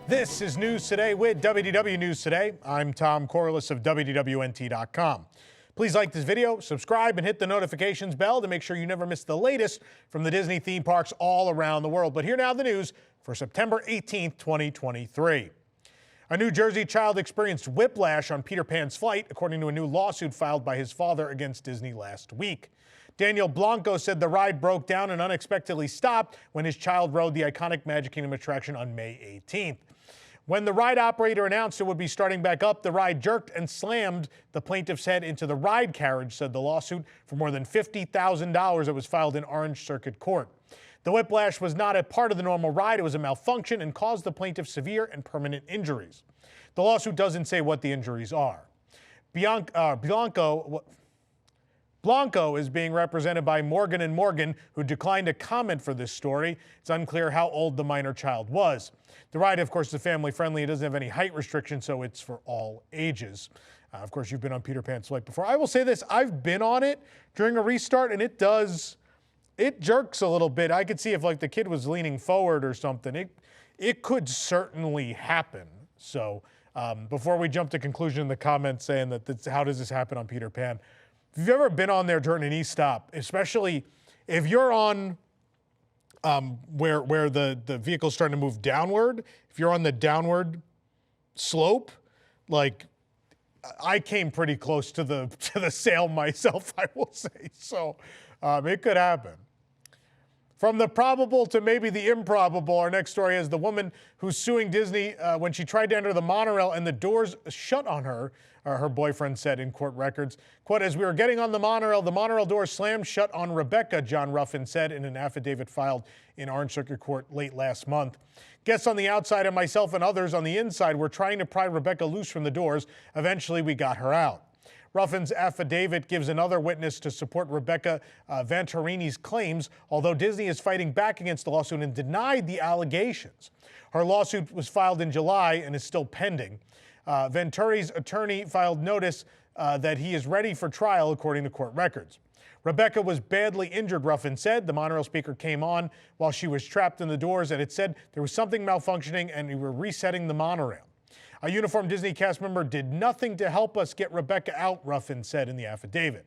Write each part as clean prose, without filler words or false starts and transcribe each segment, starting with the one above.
This is News Today with WDW News Today. I'm Tom Corliss of WDWNT.com. Please like this video, subscribe, and hit the notifications bell to make sure you never miss the latest from the Disney theme parks all around the world. But here now the news for September 18th, 2023. A New Jersey child experienced whiplash on Peter Pan's flight, according to a new lawsuit filed by his father against Disney last week. Daniel Blanco said the ride broke down and unexpectedly stopped when his child rode the iconic Magic Kingdom attraction on May 18th. When the ride operator announced it would be starting back up, the ride jerked and slammed the plaintiff's head into the ride carriage, said the lawsuit, for more than $50,000 that was filed in Orange Circuit Court. The whiplash was not a part of the normal ride. It was a malfunction and caused the plaintiff severe and permanent injuries. The lawsuit doesn't say what the injuries are. Blanco is being represented by Morgan & Morgan, who declined to comment for this story. It's unclear how old the minor child was. The ride, of course, is family-friendly. It doesn't have any height restrictions, so it's for all ages. Of course, you've been on Peter Pan's flight before. I will say this. I've been on it during a restart, and it jerks a little bit. I could see if, like, the kid was leaning forward or something. It could certainly happen. So before we jump to conclusion in the comments saying that how does this happen on Peter Pan, if you've ever been on there during an e-stop, especially if you're on where the vehicle's starting to move downward, if you're on the downward slope, like I came pretty close to the sail myself, I will say. So it could happen. From the probable to maybe the improbable, our next story is the woman who's suing Disney when she tried to enter the monorail and the doors shut on her, her boyfriend said in court records. Quote, as we were getting on the monorail doors slammed shut on Rebecca, John Ruffin said in an affidavit filed in Orange Circuit Court late last month. Guests on the outside and myself and others on the inside were trying to pry Rebecca loose from the doors. Eventually, we got her out. Ruffin's affidavit gives another witness to support Rebecca Venturini's claims, although Disney is fighting back against the lawsuit and denied the allegations. Her lawsuit was filed in July and is still pending. Venturi's attorney filed notice that he is ready for trial, according to court records. Rebecca was badly injured, Ruffin said. The monorail speaker came on while she was trapped in the doors, and it said there was something malfunctioning and we were resetting the monorail. A uniformed Disney cast member did nothing to help us get Rebecca out, Ruffin said in the affidavit.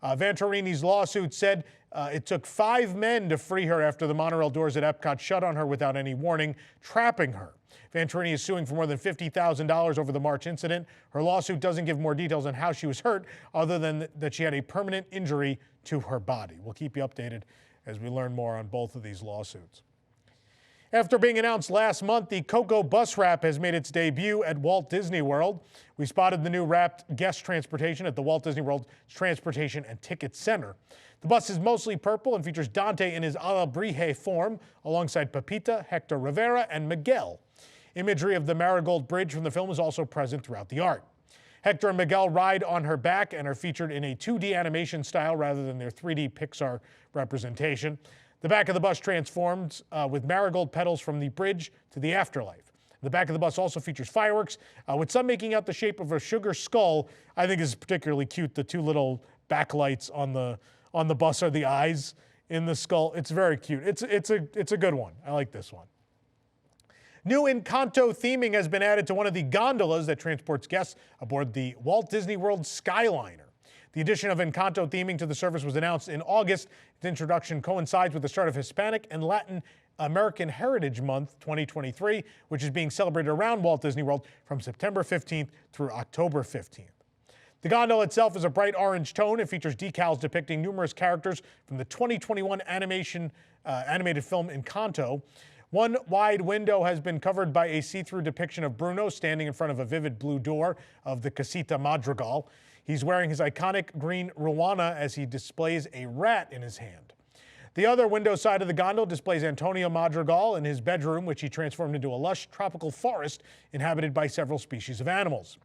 Venturini's lawsuit said it took 5 men to free her after the monorail doors at Epcot shut on her without any warning, trapping her. Venturini is suing for more than $50,000 over the March incident. Her lawsuit doesn't give more details on how she was hurt, other than that she had a permanent injury to her body. We'll keep you updated as we learn more on both of these lawsuits. After being announced last month, the Coco Bus Wrap has made its debut at Walt Disney World. We spotted the new wrapped guest transportation at the Walt Disney World Transportation and Ticket Center. The bus is mostly purple and features Dante in his Alebrije form, alongside Pepita, Hector Rivera, and Miguel. Imagery of the Marigold Bridge from the film is also present throughout the art. Hector and Miguel ride on her back and are featured in a 2D animation style rather than their 3D Pixar representation. The back of the bus transforms with marigold petals from the bridge to the afterlife. The back of the bus also features fireworks, with some making out the shape of a sugar skull. I think is particularly cute. The 2 little backlights on the bus are the eyes in the skull. It's very cute. It's a good one. I like this one. New Encanto theming has been added to one of the gondolas that transports guests aboard the Walt Disney World Skyliner. The addition of Encanto theming to the service was announced in August. Its introduction coincides with the start of Hispanic and Latin American Heritage Month 2023, which is being celebrated around Walt Disney World from September 15th through October 15th. The gondola itself is a bright orange tone. It features decals depicting numerous characters from the 2021 animated film Encanto. One wide window has been covered by a see-through depiction of Bruno standing in front of a vivid blue door of the Casita Madrigal. He's wearing his iconic green ruana as he displays a rat in his hand. The other window side of the gondola displays Antonio Madrigal in his bedroom, which he transformed into a lush tropical forest inhabited by several species of animals.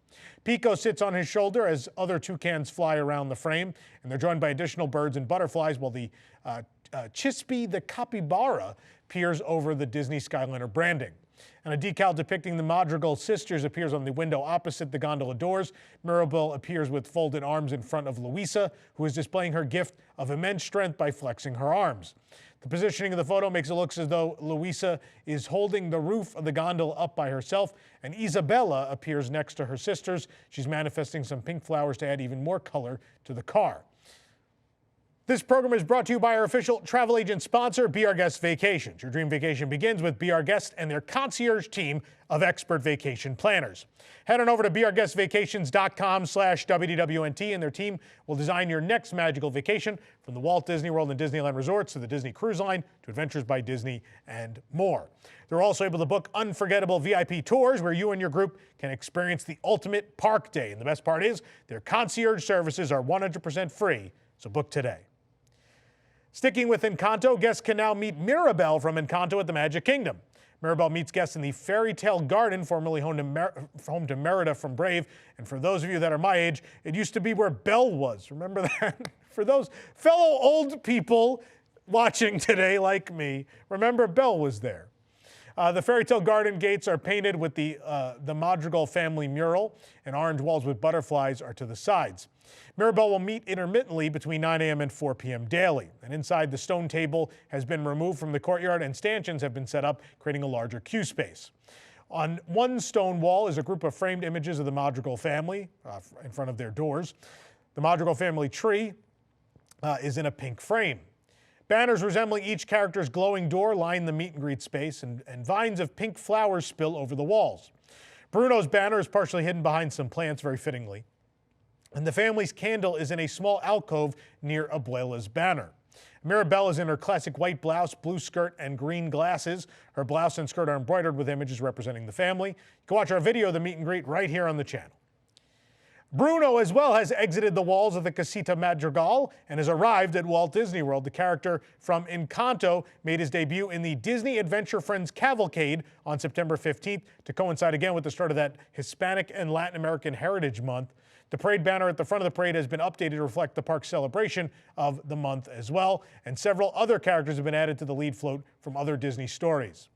Pico sits on his shoulder as other toucans fly around the frame, and they're joined by additional birds and butterflies, while the Chispy the capybara peers over the Disney Skyliner branding. And a decal depicting the Madrigal sisters appears on the window opposite the gondola doors. Mirabel appears with folded arms in front of Louisa, who is displaying her gift of immense strength by flexing her arms. The positioning of the photo makes it look as though Louisa is holding the roof of the gondola up by herself, and Isabella appears next to her sisters. She's manifesting some pink flowers to add even more color to the car. This program is brought to you by our official travel agent sponsor, Be Our Guest Vacations. Your dream vacation begins with Be Our Guest and their concierge team of expert vacation planners. Head on over to beourguestvacations.com/WDWNT and their team will design your next magical vacation, from the Walt Disney World and Disneyland Resorts to the Disney Cruise Line to Adventures by Disney and more. They're also able to book unforgettable VIP tours where you and your group can experience the ultimate park day. And the best part is their concierge services are 100% free, so book today. Sticking with Encanto, guests can now meet Mirabel from Encanto at the Magic Kingdom. Mirabel meets guests in the Fairy Tale Garden, formerly home to Merida from Brave. And for those of you that are my age, it used to be where Belle was. Remember that? For those fellow old people watching today like me, remember Belle was there. The Fairy Tale Garden gates are painted with the Madrigal family mural, and orange walls with butterflies are to the sides. Mirabel will meet intermittently between 9 a.m. and 4 p.m. daily. And inside, the stone table has been removed from the courtyard and stanchions have been set up, creating a larger queue space. On one stone wall is a group of framed images of the Madrigal family in front of their doors. The Madrigal family tree is in a pink frame. Banners resembling each character's glowing door line the meet and greet space, and vines of pink flowers spill over the walls. Bruno's banner is partially hidden behind some plants, very fittingly. And the family's candle is in a small alcove near Abuela's banner. Mirabel is in her classic white blouse, blue skirt, and green glasses. Her blouse and skirt are embroidered with images representing the family. You can watch our video of the meet and greet right here on the channel. Bruno as well has exited the walls of the Casita Madrigal and has arrived at Walt Disney World. The character from Encanto made his debut in the Disney Adventure Friends Cavalcade on September 15th to coincide again with the start of that Hispanic and Latin American Heritage Month. The parade banner at the front of the parade has been updated to reflect the park's celebration of the month as well, and several other characters have been added to the lead float from other Disney stories.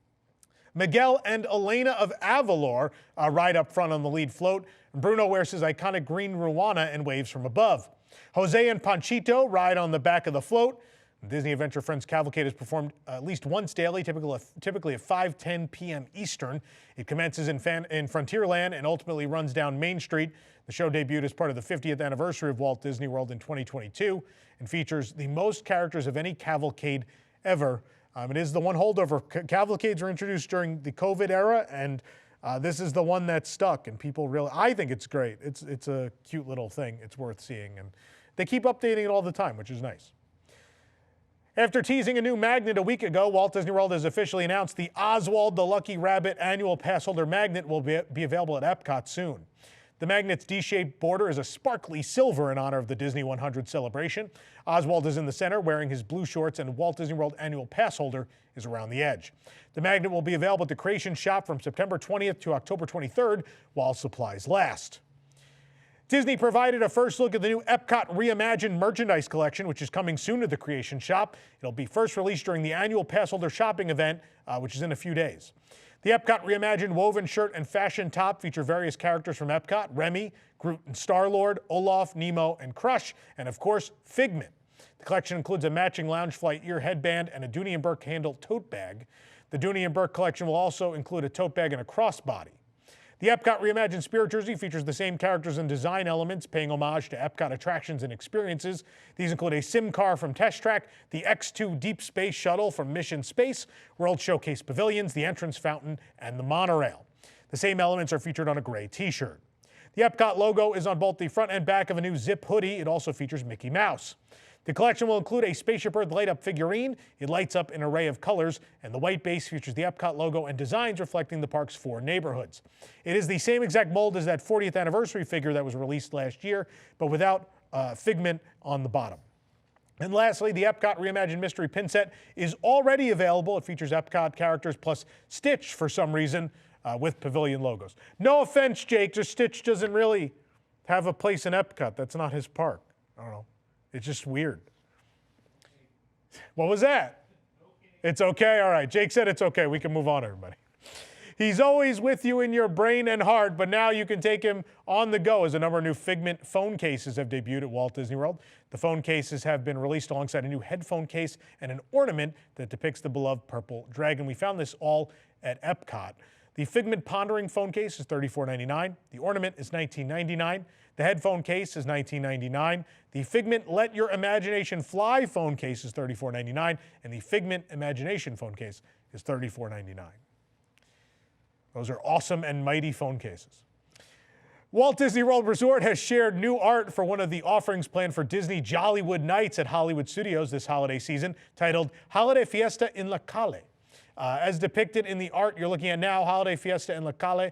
Miguel and Elena of Avalor ride up front on the lead float. Bruno wears his iconic green ruana and waves from above. Jose and Panchito ride on the back of the float. Disney Adventure Friends Cavalcade is performed at least once daily, typically at 5:10 p.m. Eastern. It commences in Frontierland and ultimately runs down Main Street. The show debuted as part of the 50th anniversary of Walt Disney World in 2022 and features the most characters of any cavalcade ever. It is the one holdover. Cavalcades were introduced during the COVID era, and this is the one that stuck, and people really, I think it's great. It's a cute little thing. It's worth seeing, and they keep updating it all the time, which is nice. After teasing a new magnet a week ago, Walt Disney World has officially announced the Oswald the Lucky Rabbit annual pass holder magnet will be available at Epcot soon. The magnet's D-shaped border is a sparkly silver in honor of the Disney 100 celebration. Oswald is in the center wearing his blue shorts, and Walt Disney World annual pass holder is around the edge. The magnet will be available at the Creation Shop from September 20th to October 23rd while supplies last. Disney provided a first look at the new Epcot Reimagined merchandise collection, which is coming soon to the Creation Shop. It'll be first released during the annual pass holder shopping event, which is in a few days. The Epcot Reimagined woven shirt and fashion top feature various characters from Epcot: Remy, Groot and Star-Lord, Olaf, Nemo, and Crush, and of course, Figment. The collection includes a matching Loungefly ear headband and a Dooney & Bourke handle tote bag. The Dooney & Bourke collection will also include a tote bag and a crossbody. The Epcot Reimagined Spirit Jersey features the same characters and design elements, paying homage to Epcot attractions and experiences. These include a sim car from Test Track, the X2 Deep Space Shuttle from Mission Space, World Showcase Pavilions, the entrance fountain, and the monorail. The same elements are featured on a gray t-shirt. The Epcot logo is on both the front and back of a new zip hoodie. It also features Mickey Mouse. The collection will include a Spaceship Earth light-up figurine. It lights up in an array of colors, and the white base features the Epcot logo and designs reflecting the park's 4 neighborhoods. It is the same exact mold as that 40th anniversary figure that was released last year, but without Figment on the bottom. And lastly, the Epcot Reimagined Mystery Pin Set is already available. It features Epcot characters plus Stitch for some reason with pavilion logos. No offense, Jake, just Stitch doesn't really have a place in Epcot. That's not his park. I don't know. It's just weird. What was that? Okay. It's okay? All right. Jake said it's okay. We can move on, everybody. He's always with you in your brain and heart, but now you can take him on the go as a number of new Figment phone cases have debuted at Walt Disney World. The phone cases have been released alongside a new headphone case and an ornament that depicts the beloved purple dragon. We found this all at Epcot. The Figment Pondering phone case is $34.99. The ornament is $19.99. The headphone case is $19.99. The Figment Let Your Imagination Fly phone case is $34.99. And the Figment Imagination phone case is $34.99. Those are awesome and mighty phone cases. Walt Disney World Resort has shared new art for one of the offerings planned for Disney Jollywood Nights at Hollywood Studios this holiday season, titled Holiday Fiesta in La Calle. As depicted in the art you're looking at now, Holiday Fiesta in La Calle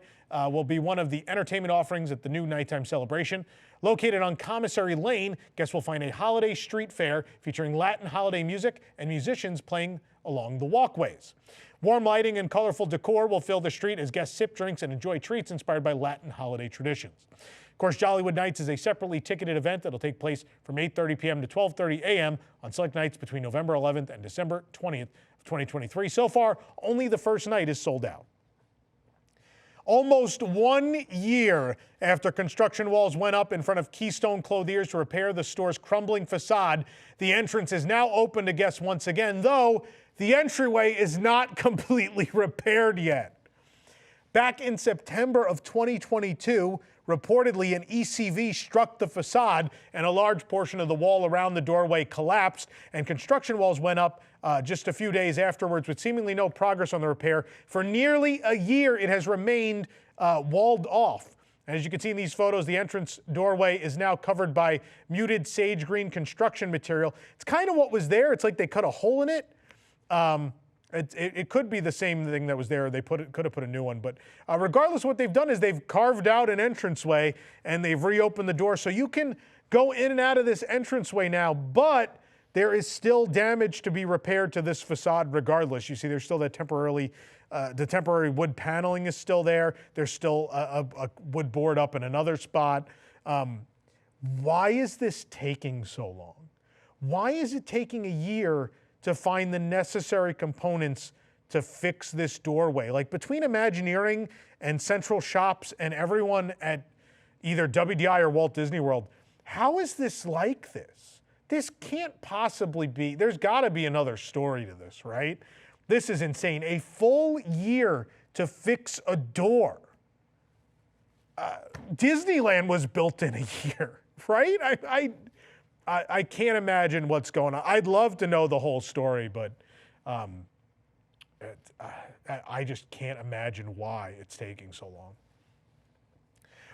will be one of the entertainment offerings at the new nighttime celebration. Located on Commissary Lane, guests will find a holiday street fair featuring Latin holiday music and musicians playing along the walkways. Warm lighting and colorful decor will fill the street as guests sip drinks and enjoy treats inspired by Latin holiday traditions. Of course, Jollywood Nights is a separately ticketed event that will take place from 8:30 p.m. to 12:30 a.m. on select nights between November 11th and December 20th of 2023. So far, only the first night is sold out. Almost 1 year after construction walls went up in front of Keystone Clothiers to repair the store's crumbling facade, the entrance is now open to guests once again, though the entryway is not completely repaired yet. Back in September of 2022, reportedly an ECV struck the facade and a large portion of the wall around the doorway collapsed, and construction walls went up just a few days afterwards with seemingly no progress on the repair. For nearly a year, it has remained walled off. As you can see in these photos, the entrance doorway is now covered by muted sage green construction material. It's kind of what was there. It's like they cut a hole in it. It could be the same thing that was there. They could have put a new one. But regardless, what they've done is they've carved out an entranceway and they've reopened the door. So you can go in and out of this entranceway now, but there is still damage to be repaired to this facade regardless. You see there's still that the temporary wood paneling is still there. There's still a wood board up in another spot. Why is this taking so long? Why is it taking a year to find the necessary components to fix this doorway? Like between Imagineering and Central Shops and everyone at either WDI or Walt Disney World, how is this like this? This can't possibly be, there's gotta be another story to this, right? This is insane. A full year to fix a door. Disneyland was built in a year, right? I can't imagine what's going on. I'd love to know the whole story, but I just can't imagine why it's taking so long.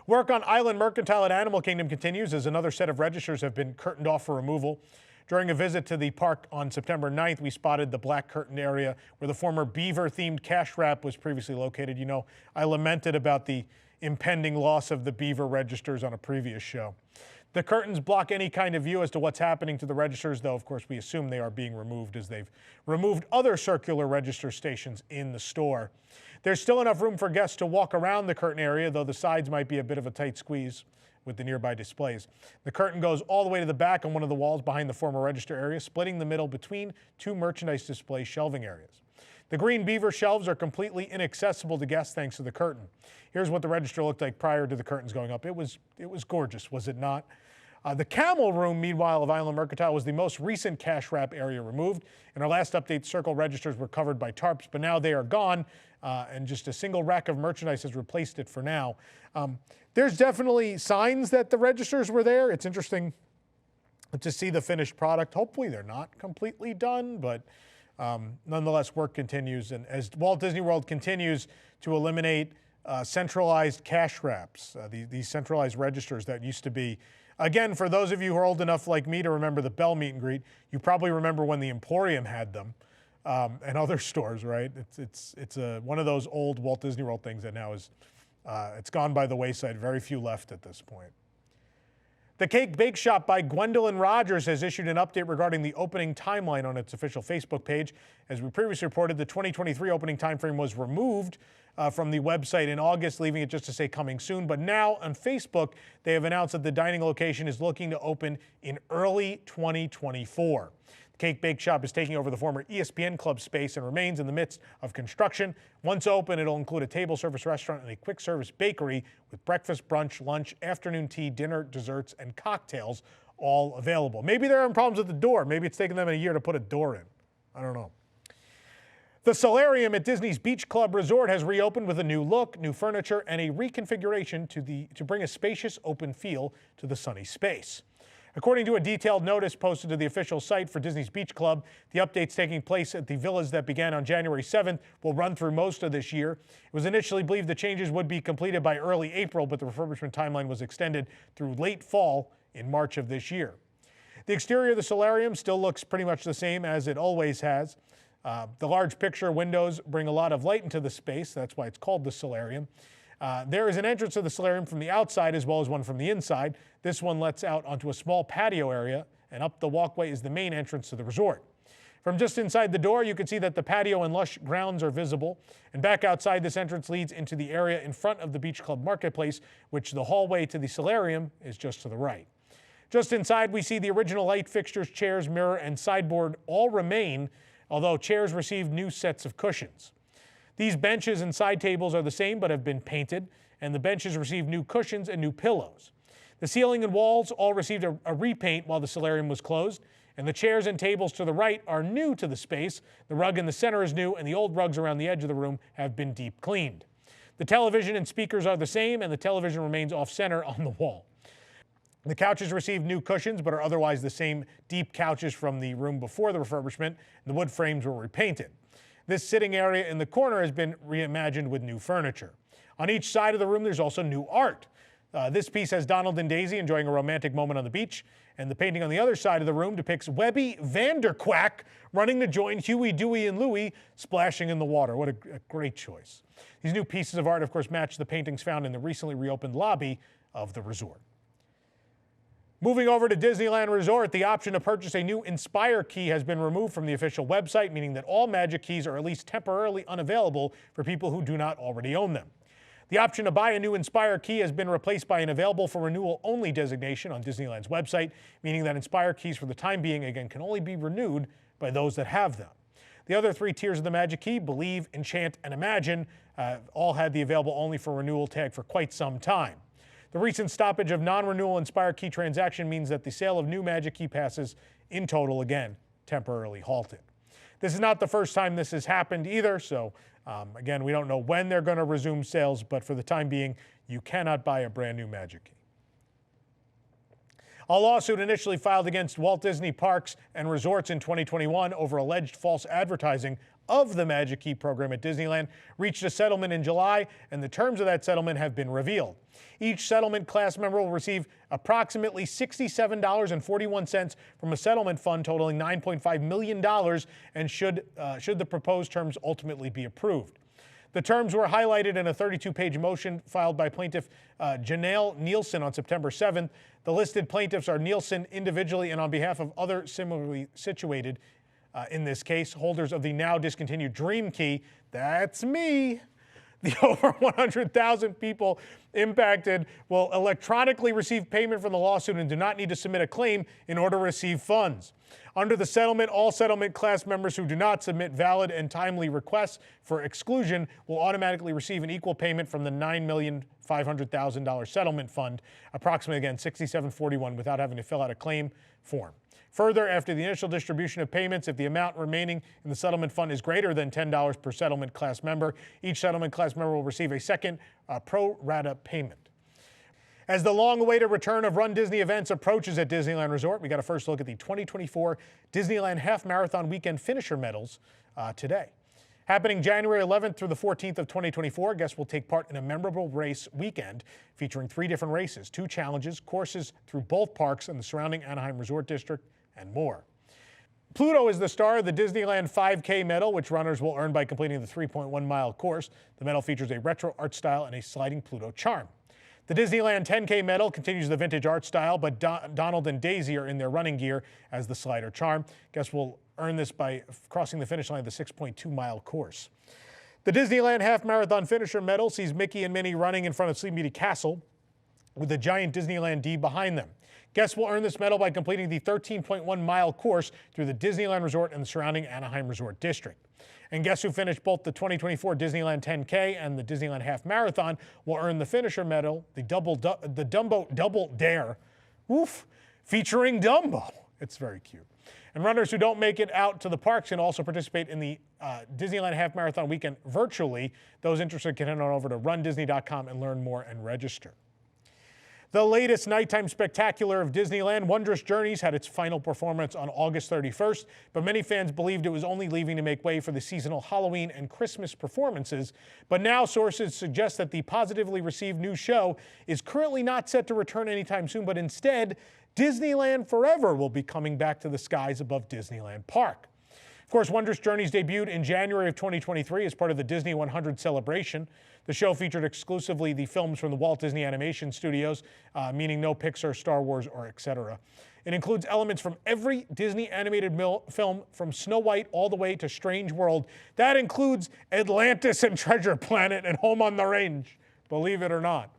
Work on Island Mercantile at Animal Kingdom continues as another set of registers have been curtained off for removal. During a visit to the park on September 9th, we spotted the black curtained area where the former beaver-themed cash wrap was previously located. You know, I lamented about the impending loss of the beaver registers on a previous show. The curtains block any kind of view as to what's happening to the registers, though of course we assume they are being removed as they've removed other circular register stations in the store. There's still enough room for guests to walk around the curtain area, though the sides might be a bit of a tight squeeze with the nearby displays. The curtain goes all the way to the back on one of the walls behind the former register area, splitting the middle between two merchandise display shelving areas. The green beaver shelves are completely inaccessible to guests thanks to the curtain. Here's what the register looked like prior to the curtains going up. It was gorgeous, was it not? The camel room, meanwhile, of Island Mercantile was the most recent cash wrap area removed. In our last update, circle registers were covered by tarps, but now they are gone, and just a single rack of merchandise has replaced it for now. There's definitely signs that the registers were there. It's interesting to see the finished product. Hopefully they're not completely done, but nonetheless, work continues. And as Walt Disney World continues to eliminate centralized cash wraps, these centralized registers that used to be, again, for those of you who are old enough like me to remember the Bell meet and greet, you probably remember when the Emporium had them and other stores, right? It's one of those old Walt Disney World things that now is, it's gone by the wayside. Very few left at this point. The Cake Bake Shop by Gwendolyn Rogers has issued an update regarding the opening timeline on its official Facebook page. As we previously reported, the 2023 opening timeframe was removed from the website in August, leaving it just to say coming soon. But now on Facebook, they have announced that the dining location is looking to open in early 2024. The Cake Bake Shop is taking over the former ESPN Club space and remains in the midst of construction. Once open, it'll include a table service restaurant and a quick service bakery with breakfast, brunch, lunch, afternoon tea, dinner, desserts, and cocktails all available. Maybe they're having problems with the door. Maybe it's taken them a year to put a door in. I don't know. The Solarium at Disney's Beach Club Resort has reopened with a new look, new furniture, and a reconfiguration to bring a spacious, open feel to the sunny space. According to a detailed notice posted to the official site for Disney's Beach Club, the updates taking place at the villas that began on January 7th will run through most of this year. It was initially believed the changes would be completed by early April, but the refurbishment timeline was extended through late fall in March of this year. The exterior of the Solarium still looks pretty much the same as it always has. The large picture windows bring a lot of light into the space. That's why it's called the Solarium. There is an entrance to the Solarium from the outside as well as one from the inside. This one lets out onto a small patio area, and up the walkway is the main entrance to the resort. From just inside the door, you can see that the patio and lush grounds are visible. And back outside, this entrance leads into the area in front of the Beach Club Marketplace, which the hallway to the Solarium is just to the right. Just inside, we see the original light fixtures, chairs, mirror, and sideboard all remain, although chairs received new sets of cushions. These benches and side tables are the same but have been painted, and the benches received new cushions and new pillows. The ceiling and walls all received a repaint while the Solarium was closed, and the chairs and tables to the right are new to the space. The rug in the center is new, and the old rugs around the edge of the room have been deep cleaned. The television and speakers are the same, and the television remains off-center on the wall. The couches received new cushions but are otherwise the same deep couches from the room before the refurbishment, and the wood frames were repainted. This sitting area in the corner has been reimagined with new furniture. On each side of the room, there's also new art. This piece has Donald and Daisy enjoying a romantic moment on the beach, and the painting on the other side of the room depicts Webby Vanderquack running to join Huey, Dewey, and Louie splashing in the water. What a great choice. These new pieces of art, of course, match the paintings found in the recently reopened lobby of the resort. Moving over to Disneyland Resort, the option to purchase a new Inspire key has been removed from the official website, meaning that all Magic keys are at least temporarily unavailable for people who do not already own them. The option to buy a new Inspire key has been replaced by an available for renewal only designation on Disneyland's website, meaning that Inspire keys for the time being, again, can only be renewed by those that have them. The other three tiers of the Magic Key, Believe, Enchant, and Imagine, all had the available only for renewal tag for quite some time. The recent stoppage of non-renewal Inspire key transaction means that the sale of new Magic Key passes in total, again, temporarily halted. This is not the first time this has happened either, so again, we don't know when they're going to resume sales, but for the time being, you cannot buy a brand new Magic Key. A lawsuit initially filed against Walt Disney Parks and Resorts in 2021 over alleged false advertising of the Magic Key program at Disneyland reached a settlement in July, and the terms of that settlement have been revealed. Each settlement class member will receive approximately $67.41 from a settlement fund totaling $9.5 million, and should the proposed terms ultimately be approved. The terms were highlighted in a 32-page motion filed by plaintiff Janelle Nielsen on September 7th. The listed plaintiffs are Nielsen individually and on behalf of other similarly situated, in this case, holders of the now discontinued Dream Key. That's me. The over 100,000 people impacted will electronically receive payment from the lawsuit and do not need to submit a claim in order to receive funds. Under the settlement, all settlement class members who do not submit valid and timely requests for exclusion will automatically receive an equal payment from the $9,500,000 settlement fund, approximately, again, $67.41, without having to fill out a claim form. Further, after the initial distribution of payments, if the amount remaining in the settlement fund is greater than $10 per settlement class member, each settlement class member will receive a second pro rata payment. As the long-awaited return of Run Disney events approaches at Disneyland Resort, we got a first look at the 2024 Disneyland Half Marathon Weekend Finisher Medals today. Happening January 11th through the 14th of 2024, guests will take part in a memorable race weekend featuring 3 different races, 2 challenges, courses through both parks and the surrounding Anaheim Resort District, and more. Pluto is the star of the Disneyland 5K medal, which runners will earn by completing the 3.1-mile course. The medal features a retro art style and a sliding Pluto charm. The Disneyland 10K medal continues the vintage art style, but Donald and Daisy are in their running gear as the slider charm. Guests will earn this by crossing the finish line of the 6.2-mile course. The Disneyland Half Marathon Finisher Medal sees Mickey and Minnie running in front of Sleeping Beauty Castle. with the giant Disneyland D behind them. Guests will earn this medal by completing the 13.1-mile course through the Disneyland Resort and the surrounding Anaheim Resort District. And guests who finish both the 2024 Disneyland 10K and the Disneyland Half Marathon will earn the finisher medal, the Dumbo Double Dare, featuring Dumbo. It's very cute. And runners who don't make it out to the parks can also participate in the Disneyland Half Marathon weekend virtually. Those interested can head on over to rundisney.com and learn more and register. The latest nighttime spectacular of Disneyland, Wondrous Journeys, had its final performance on August 31st, but many fans believed it was only leaving to make way for the seasonal Halloween and Christmas performances. But now sources suggest that the positively received new show is currently not set to return anytime soon, but instead, Disneyland Forever will be coming back to the skies above Disneyland Park. Of course, Wondrous Journeys debuted in January of 2023 as part of the Disney 100 celebration. The show featured exclusively the films from the Walt Disney Animation Studios, meaning no Pixar, Star Wars, or etc. It includes elements from every Disney animated film from Snow White all the way to Strange World. That includes Atlantis and Treasure Planet and Home on the Range, believe it or not.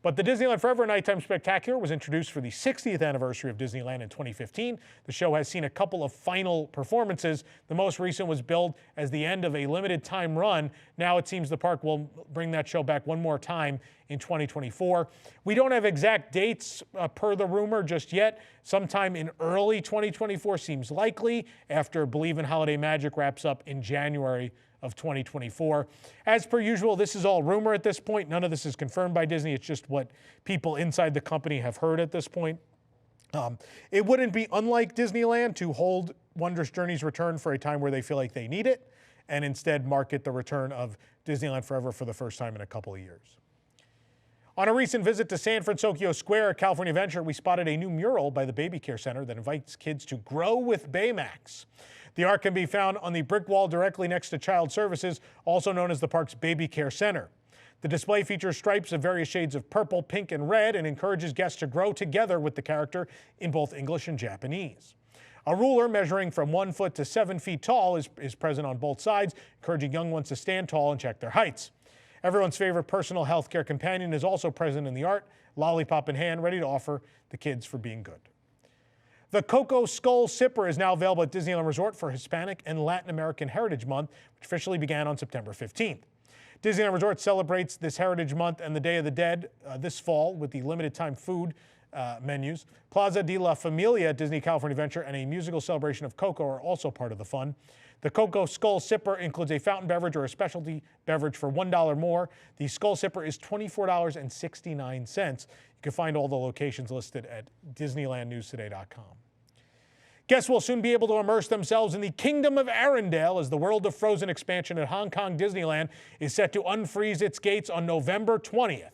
But the Disneyland Forever Nighttime Spectacular was introduced for the 60th anniversary of Disneyland in 2015. The show has seen a couple of final performances. The most recent was billed as the end of a limited time run. Now it seems the park will bring that show back one more time in 2024. We don't have exact dates per the rumor just yet. Sometime in early 2024 seems likely after Believe in Holiday Magic wraps up in January of 2024. As per usual, this is all rumor at this point. None of this is confirmed by Disney. It's just what people inside the company have heard at this point. It wouldn't be unlike Disneyland to hold Wondrous Journeys return for a time where they feel like they need it, and instead market the return of Disneyland Forever for the first time in a couple of years. On a recent visit to San Francisco Square at California Adventure, we spotted a new mural by the Baby Care Center that invites kids to grow with Baymax. The art can be found on the brick wall directly next to Child Services, also known as the park's Baby Care Center. The display features stripes of various shades of purple, pink, and red and encourages guests to grow together with the character in both English and Japanese. A ruler measuring from 1 foot to 7 feet tall is present on both sides, encouraging young ones to stand tall and check their heights. Everyone's favorite personal healthcare companion is also present in the art, lollipop in hand, ready to offer the kids for being good. The Coco Skull Sipper is now available at Disneyland Resort for Hispanic and Latin American Heritage Month, which officially began on September 15th. Disneyland Resort celebrates this Heritage Month and the Day of the Dead this fall with the limited time food menus. Plaza de la Familia at Disney California Adventure and a musical celebration of Coco are also part of the fun. The Coco Skull Sipper includes a fountain beverage or a specialty beverage for $1 more. The Skull Sipper is $24.69. You can find all the locations listed at DisneylandNewsToday.com. Guests will soon be able to immerse themselves in the Kingdom of Arendelle as the World of Frozen expansion at Hong Kong Disneyland is set to unfreeze its gates on November 20th.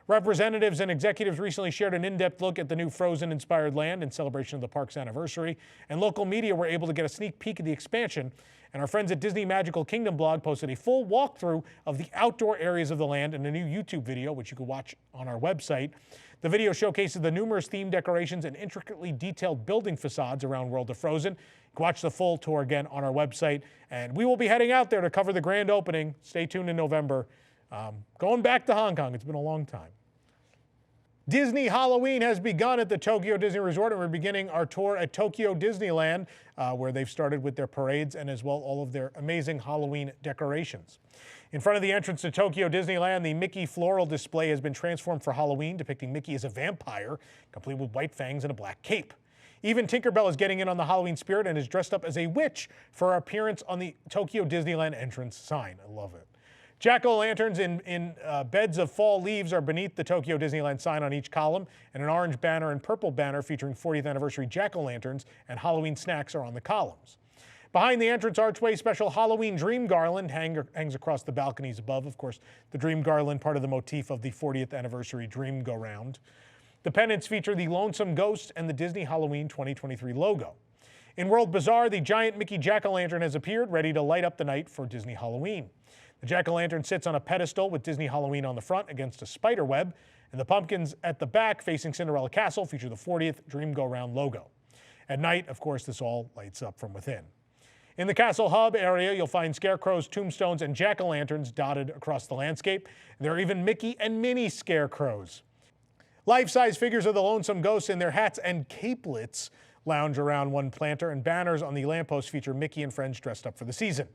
Representatives and executives recently shared an in-depth look at the new Frozen-inspired land in celebration of the park's anniversary, and local media were able to get a sneak peek of the expansion. And our friends at Disney Magical Kingdom blog posted a full walkthrough of the outdoor areas of the land in a new YouTube video, which you can watch on our website. The video showcases the numerous themed decorations and intricately detailed building facades around World of Frozen. You can watch the full tour again on our website, and we will be heading out there to cover the grand opening. Stay tuned in November. Going back to Hong Kong, it's been a long time. Disney Halloween has begun at the Tokyo Disney Resort, and we're beginning our tour at Tokyo Disneyland, where they've started with their parades and as well all of their amazing Halloween decorations. In front of the entrance to Tokyo Disneyland, the Mickey floral display has been transformed for Halloween, depicting Mickey as a vampire, complete with white fangs and a black cape. Even Tinkerbell is getting in on the Halloween spirit and is dressed up as a witch for her appearance on the Tokyo Disneyland entrance sign. I love it. Jack-o'-lanterns in beds of fall leaves are beneath the Tokyo Disneyland sign on each column, and an orange banner and purple banner featuring 40th anniversary jack-o'-lanterns and Halloween snacks are on the columns. Behind the entrance archway, special Halloween dream garland hangs across the balconies above. Of course, the dream garland, part of the motif of the 40th anniversary Dream Go Round. The pennants feature the Lonesome Ghost and the Disney Halloween 2023 logo. In World Bazaar, the giant Mickey jack-o'-lantern has appeared, ready to light up the night for Disney Halloween. The jack-o'-lantern sits on a pedestal with Disney Halloween on the front against a spider web, and the pumpkins at the back facing Cinderella Castle feature the 40th Dream Go Round logo. At night, of course, this all lights up from within. In the Castle Hub area, you'll find scarecrows, tombstones, and jack-o'-lanterns dotted across the landscape. There are even Mickey and Minnie scarecrows. Life-size figures of the lonesome ghosts in their hats and capelets lounge around one planter, and banners on the lamppost feature Mickey and friends dressed up for the season.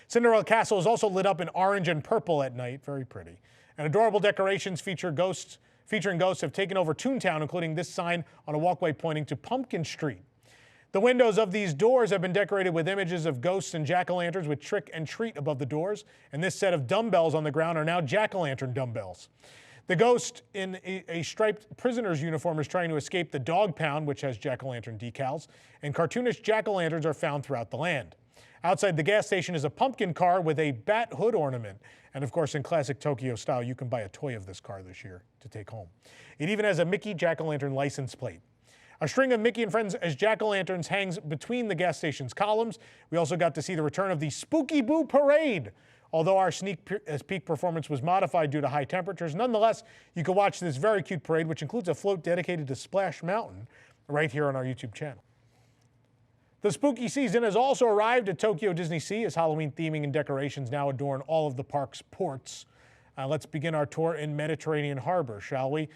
Cinderella Castle is also lit up in orange and purple at night, very pretty. And adorable decorations featuring ghosts have taken over Toontown, including this sign on a walkway pointing to Pumpkin Street. The windows of these doors have been decorated with images of ghosts and jack-o'-lanterns with trick and treat above the doors, and this set of dumbbells on the ground are now jack-o'-lantern dumbbells. The ghost in a striped prisoner's uniform is trying to escape the dog pound, which has jack-o'-lantern decals, and cartoonish jack-o'-lanterns are found throughout the land. Outside the gas station is a pumpkin car with a bat hood ornament. And of course, in classic Tokyo style, you can buy a toy of this car this year to take home. It even has a Mickey jack-o'-lantern license plate. A string of Mickey and Friends as jack-o'-lanterns hangs between the gas station's columns. We also got to see the return of the Spooky Boo Parade. Although our sneak peek performance was modified due to high temperatures, nonetheless, you can watch this very cute parade, which includes a float dedicated to Splash Mountain, right here on our YouTube channel. The spooky season has also arrived at Tokyo DisneySea as Halloween theming and decorations now adorn all of the park's ports. Let's begin our tour in Mediterranean Harbor, shall we?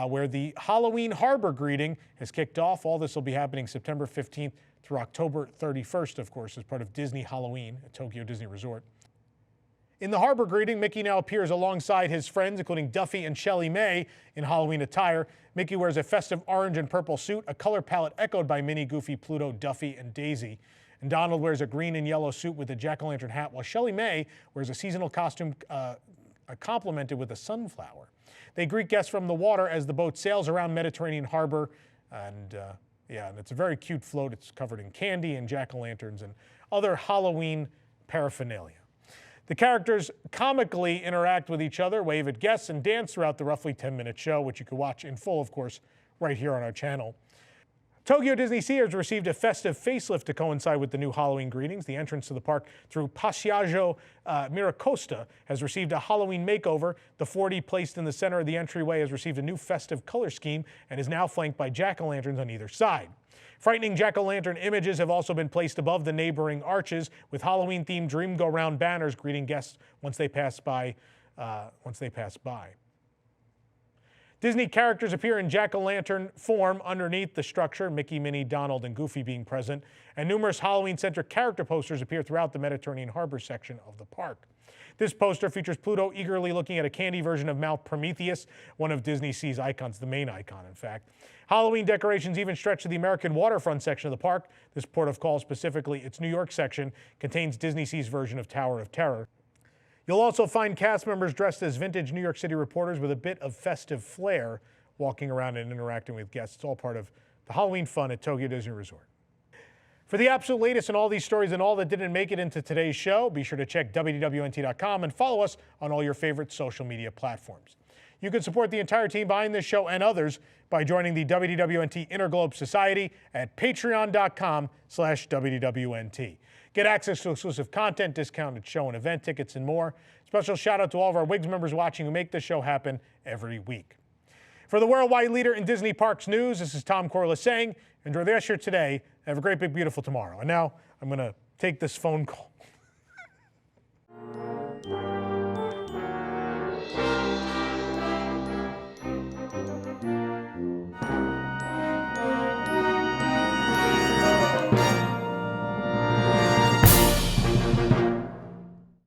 Where the Halloween Harbor greeting has kicked off. All this will be happening September 15th through October 31st, of course, as part of Disney Halloween at Tokyo Disney Resort. In the harbor greeting, Mickey now appears alongside his friends, including Duffy and Shelly May, in Halloween attire. Mickey wears a festive orange and purple suit, a color palette echoed by Minnie, Goofy, Pluto, Duffy, and Daisy. And Donald wears a green and yellow suit with a jack-o'-lantern hat, while Shelly May wears a seasonal costume complemented with a sunflower. They greet guests from the water as the boat sails around Mediterranean Harbor. And it's a very cute float. It's covered in candy and jack-o'-lanterns and other Halloween paraphernalia. The characters comically interact with each other, wave at guests, and dance throughout the roughly 10-minute show, which you can watch in full, of course, right here on our channel. Tokyo DisneySea has received a festive facelift to coincide with the new Halloween greetings. The entrance to the park through Passaggio Miracosta has received a Halloween makeover. The 4D placed in the center of the entryway has received a new festive color scheme and is now flanked by jack-o'-lanterns on either side. Frightening jack-o'-lantern images have also been placed above the neighboring arches, with Halloween-themed Dream Go Round banners greeting guests once they pass by. Disney characters appear in jack-o'-lantern form underneath the structure, Mickey, Minnie, Donald, and Goofy being present, and numerous Halloween-centric character posters appear throughout the Mediterranean Harbor section of the park. This poster features Pluto eagerly looking at a candy version of Mount Prometheus, one of DisneySea's icons, the main icon, in fact. Halloween decorations even stretch to the American waterfront section of the park. This port of call, specifically its New York section, contains DisneySea's version of Tower of Terror. You'll also find cast members dressed as vintage New York City reporters with a bit of festive flair walking around and interacting with guests. It's all part of the Halloween fun at Tokyo Disney Resort. For the absolute latest on all these stories and all that didn't make it into today's show, be sure to check WDWNT.com and follow us on all your favorite social media platforms. You can support the entire team behind this show and others by joining the WDWNT Interglobe Society at patreon.com/WDWNT. Get access to exclusive content, discounted show and event tickets, and more. Special shout out to all of our WIGS members watching who make this show happen every week. For the worldwide leader in Disney Parks news, this is Tom Corliss saying, enjoy the rest of your today. Have a great, big, beautiful tomorrow. And now I'm going to take this phone call.